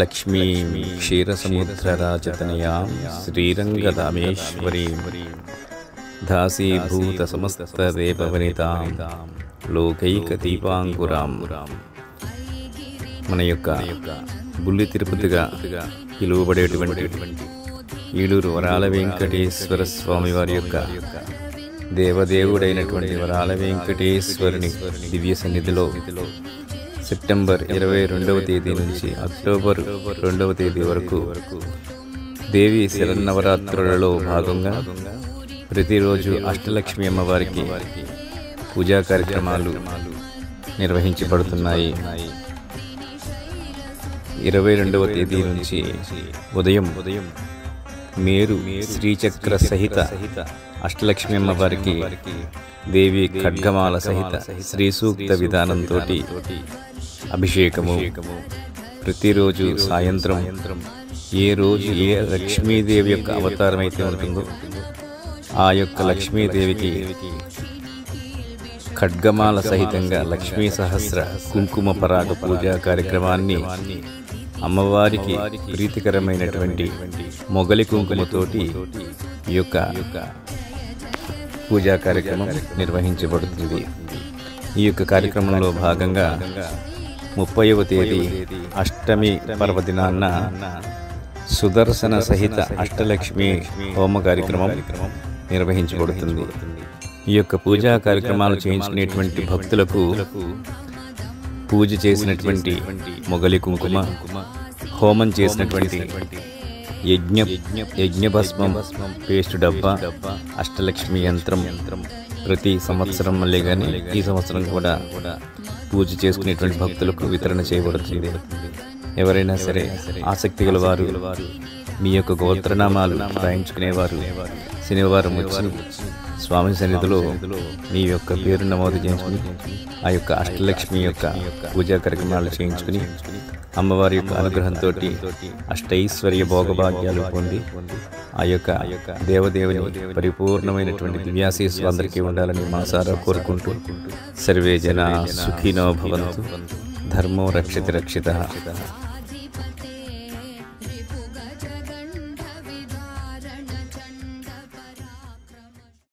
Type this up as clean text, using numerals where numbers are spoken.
లక్ష్మీం క్షీరసముద్రరాజతనయాం శ్రీరంగదామేశ్వరీం దాసీభూత సమస్తదేవవనితాం లోకైకదీపాంకురాం. మన యొక్క బుల్లి తిరుపతిగా పిలువబడేటువంటి ఈడూరు వరాల వెంకటేశ్వర స్వామి వారి యొక్క దేవదేవుడైనటువంటి వరాల వెంకటేశ్వరుని దివ్య సన్నిధిలో సెప్టెంబర్ 22వ తేదీ నుంచి అక్టోబర్ 2వ తేదీ వరకు దేవి శరన్నవరాత్రులలో భాగంగా ప్రతిరోజు అష్టలక్ష్మి అమ్మవారికి పూజా కార్యక్రమాలు నిర్వహించబడుతున్నాయి. 22వ తేదీ నుంచి ఉదయం మేరు శ్రీచక్ర సహిత అష్టలక్ష్మి అమ్మవారికి దేవి ఖడ్గమాల సహిత శ్రీ సూక్త విధానంతో అభిషేకము. ప్రతిరోజు సాయంత్రం ఏ రోజు ఏ లక్ష్మీదేవి యొక్క అవతారం అయితే ఉంటుందో ఆ యొక్క లక్ష్మీదేవికి ఖడ్గమాల సహితంగా లక్ష్మీ సహస్ర కుంకుమ పరాగ పూజా కార్యక్రమాన్ని అమ్మవారికి ప్రీతికరమైనటువంటి మొగలి కుంకుమతోటి ఈ యొక్క పూజా కార్యక్రమం నిర్వహించబడుతుంది. ఈ యొక్క కార్యక్రమంలో భాగంగా 30వ తేదీ అష్టమి పర్వదినాన్న సుదర్శన సహిత అష్టలక్ష్మి హోమ కార్యక్రమం నిర్వహించబడుతుంది. ఈ యొక్క పూజా కార్యక్రమాలు చేయించుకునేటువంటి భక్తులకు పూజ చేసినటువంటి మొగలి కుంకుమ, హోమం చేసినటువంటి యజ్ఞభస్మం పేస్ట్ డబ్బా, అష్టలక్ష్మి యంత్రం ప్రతి సంవత్సరం మళ్ళీ కానీ ఈ సంవత్సరం కూడా పూజ చేసుకునేటువంటి భక్తులకు వితరణ చేయబడుతుంది. ఎవరైనా సరే ఆసక్తి గల వారు మీ యొక్క గోత్రనామాలు రాయించుకునేవారు శనివారం వచ్చి స్వామి సన్నిధిలో మీ యొక్క పేరు నమోదు చేయించుకుని ఆ యొక్క అష్టలక్ష్మి యొక్క పూజా కార్యక్రమాలు చేయించుకుని అమ్మవారి యొక్క అనుగ్రహంతో అష్టైశ్వర్య భోగభాగ్యాలు పొంది ఆ యొక్క దేవదేవుని పరిపూర్ణమైనటువంటి దివ్యాశీస్సులు అందరికీ ఉండాలని మనసారా కోరుకుంటూ సర్వే జనా సుఖినో భవంతు. ధర్మో రక్షతి రక్షితః.